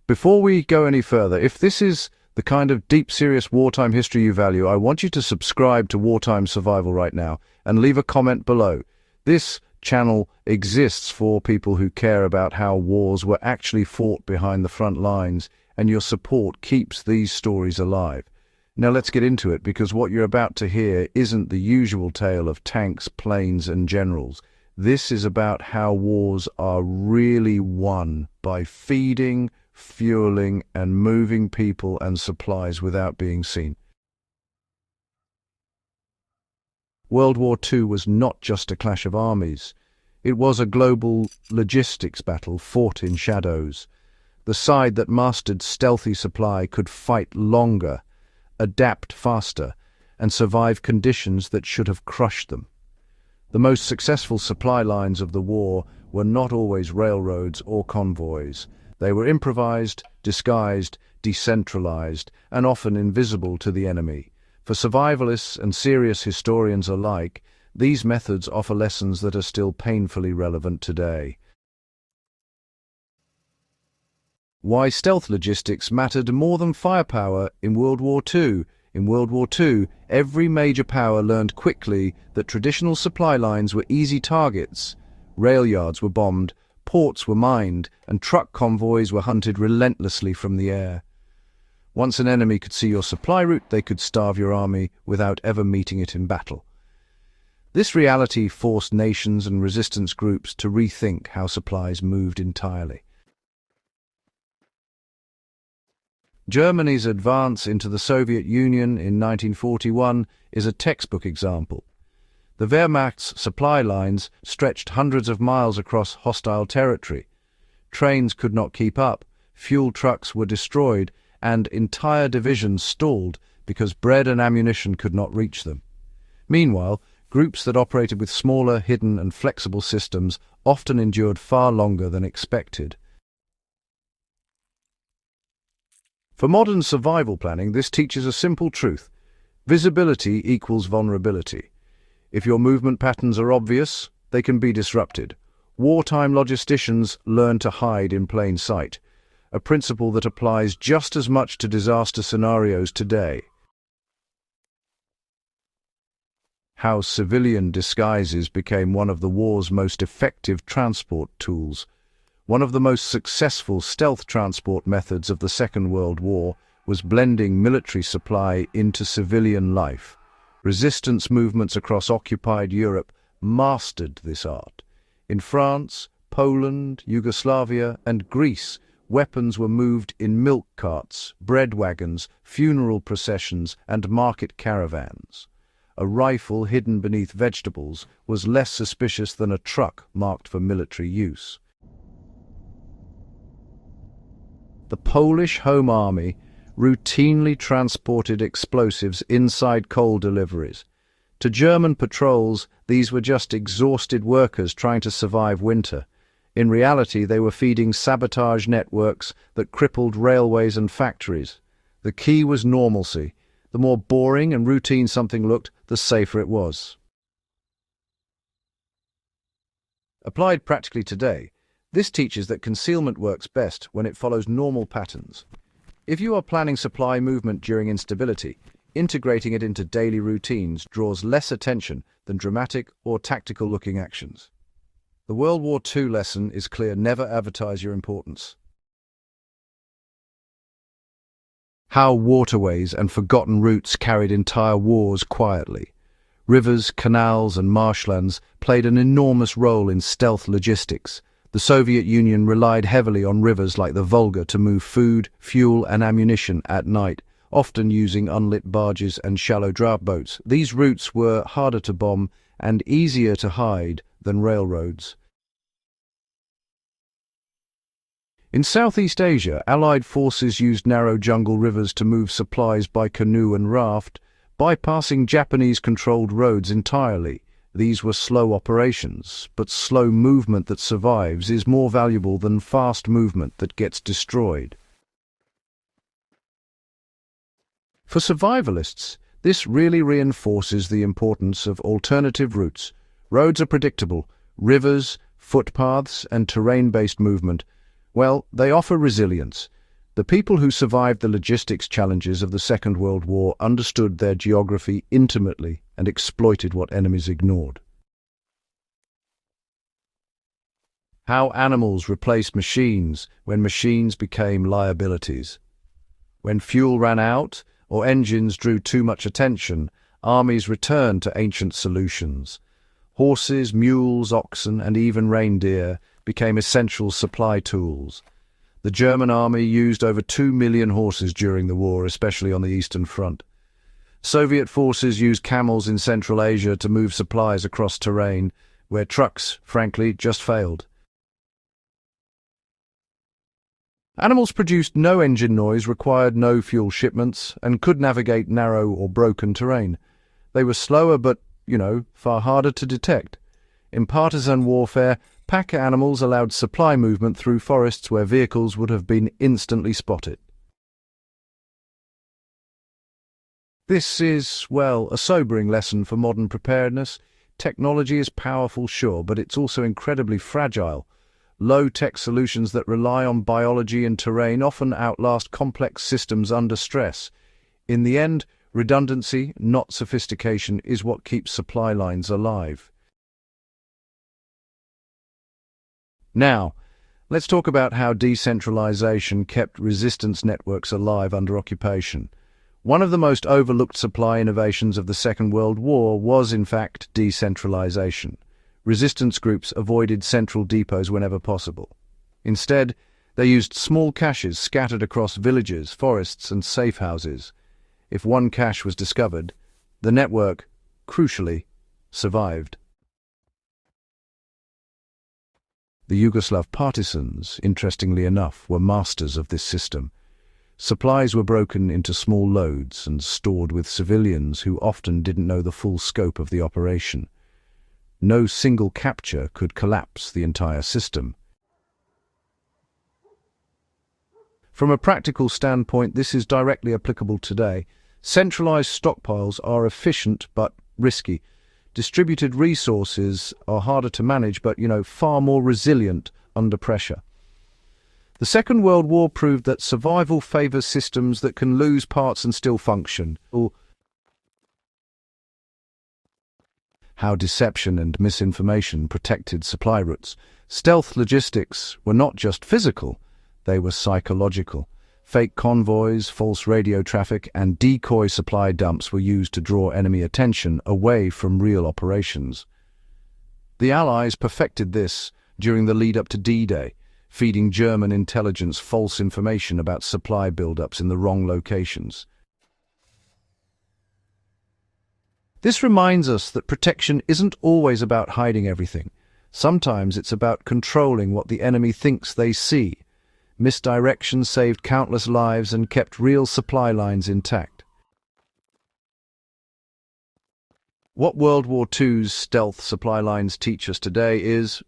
Before we go any further, if this is the kind of deep, serious wartime history you value, I want you to subscribe to Wartime Survival right now and leave a comment below. This channel exists for people who care about how wars were actually fought behind the front lines, and your support keeps these stories alive. Now let's get into it, because what you're about to hear isn't the usual tale of tanks, planes, and generals. This is about how wars are really won by feeding, fueling, and moving people and supplies without being seen. World War II was not just a clash of armies. It was a global logistics battle fought in shadows. The side that mastered stealthy supply could fight longer, adapt faster, and survive conditions that should have crushed them. The most successful supply lines of the war were not always railroads or convoys. They were improvised, disguised, decentralized, and often invisible to the enemy. For survivalists and serious historians alike, these methods offer lessons that are still painfully relevant today. Why stealth logistics mattered more than firepower in World War II. In World War II, every major power learned quickly that traditional supply lines were easy targets. Rail yards were bombed, ports were mined, and truck convoys were hunted relentlessly from the air. Once an enemy could see your supply route, they could starve your army without ever meeting it in battle. This reality forced nations and resistance groups to rethink how supplies moved entirely. Germany's advance into the Soviet Union in 1941 is a textbook example. The Wehrmacht's supply lines stretched hundreds of miles across hostile territory. Trains could not keep up, fuel trucks were destroyed, and entire divisions stalled because bread and ammunition could not reach them. Meanwhile, groups that operated with smaller, hidden, and flexible systems often endured far longer than expected. For modern survival planning, this teaches a simple truth. Visibility equals vulnerability. If your movement patterns are obvious, they can be disrupted. Wartime logisticians learn to hide in plain sight, a principle that applies just as much to disaster scenarios today. How civilian disguises became one of the war's most effective transport tools. One of the most successful stealth transport methods of the Second World War was blending military supply into civilian life. Resistance movements across occupied Europe mastered this art. In France, Poland, Yugoslavia, and Greece, weapons were moved in milk carts, bread wagons, funeral processions, and market caravans. A rifle hidden beneath vegetables was less suspicious than a truck marked for military use. The Polish Home Army routinely transported explosives inside coal deliveries. To German patrols, these were just exhausted workers trying to survive winter. In reality, they were feeding sabotage networks that crippled railways and factories. The key was normalcy. The more boring and routine something looked, the safer it was. Applied practically today, this teaches that concealment works best when it follows normal patterns. If you are planning supply movement during instability, integrating it into daily routines draws less attention than dramatic or tactical-looking actions. The World War II lesson is clear: never advertise your importance. How waterways and forgotten routes carried entire wars quietly. Rivers, canals, and marshlands played an enormous role in stealth logistics. The Soviet Union relied heavily on rivers like the Volga to move food, fuel, and ammunition at night, often using unlit barges and shallow draft boats. These routes were harder to bomb and easier to hide than railroads. In Southeast Asia, Allied forces used narrow jungle rivers to move supplies by canoe and raft, bypassing Japanese-controlled roads entirely. These were slow operations, but slow movement that survives is more valuable than fast movement that gets destroyed. For survivalists, this really reinforces the importance of alternative routes. Roads are predictable. Rivers, footpaths, and terrain-based movement, well, they offer resilience. The people who survived the logistics challenges of the Second World War understood their geography intimately and exploited what enemies ignored. How animals replaced machines when machines became liabilities. When fuel ran out or engines drew too much attention, armies returned to ancient solutions. Horses, mules, oxen, and even reindeer became essential supply tools. The German army used over 2 million horses during the war, especially on the Eastern Front. Soviet forces used camels in Central Asia to move supplies across terrain where trucks, frankly, just failed. Animals produced no engine noise, required no fuel shipments, and could navigate narrow or broken terrain. They were slower but, far harder to detect. In partisan warfare, pack animals allowed supply movement through forests where vehicles would have been instantly spotted. This is, a sobering lesson for modern preparedness. Technology is powerful, sure, but it's also incredibly fragile. Low-tech solutions that rely on biology and terrain often outlast complex systems under stress. In the end, redundancy, not sophistication, is what keeps supply lines alive. Now, let's talk about how decentralization kept resistance networks alive under occupation. One of the most overlooked supply innovations of the Second World War was, in fact, decentralization. Resistance groups avoided central depots whenever possible. Instead, they used small caches scattered across villages, forests, and safe houses. If one cache was discovered, the network, crucially, survived. The Yugoslav partisans, interestingly enough, were masters of this system. Supplies were broken into small loads and stored with civilians who often didn't know the full scope of the operation. No single capture could collapse the entire system. From a practical standpoint, this is directly applicable today. Centralized stockpiles are efficient but risky. Distributed resources are harder to manage but, far more resilient under pressure. The Second World War proved that survival favors systems that can lose parts and still function. How deception and misinformation protected supply routes. Stealth logistics were not just physical, they were psychological. Fake convoys, false radio traffic, and decoy supply dumps were used to draw enemy attention away from real operations. The Allies perfected this during the lead-up to D-Day, feeding German intelligence false information about supply buildups in the wrong locations. This reminds us that protection isn't always about hiding everything. Sometimes it's about controlling what the enemy thinks they see. Misdirection saved countless lives and kept real supply lines intact. What World War II's stealth supply lines teach us today is,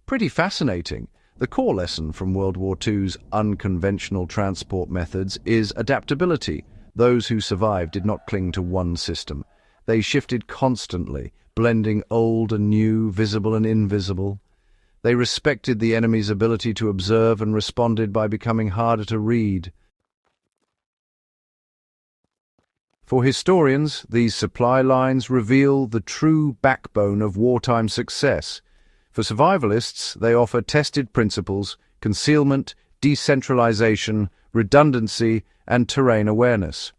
pretty fascinating. The core lesson from World War II's unconventional transport methods is adaptability. Those who survived did not cling to one system. They shifted constantly, blending old and new, visible and invisible. They respected the enemy's ability to observe and responded by becoming harder to read. For historians, these supply lines reveal the true backbone of wartime success. For survivalists, they offer tested principles, concealment, decentralization, redundancy, and terrain awareness.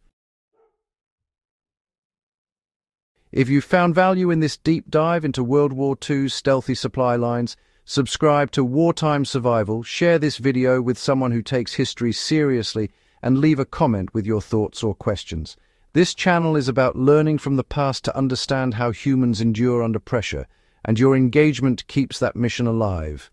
If you found value in this deep dive into World War II's stealthy supply lines, subscribe to Wartime Survival, share this video with someone who takes history seriously, and leave a comment with your thoughts or questions. This channel is about learning from the past to understand how humans endure under pressure, and your engagement keeps that mission alive.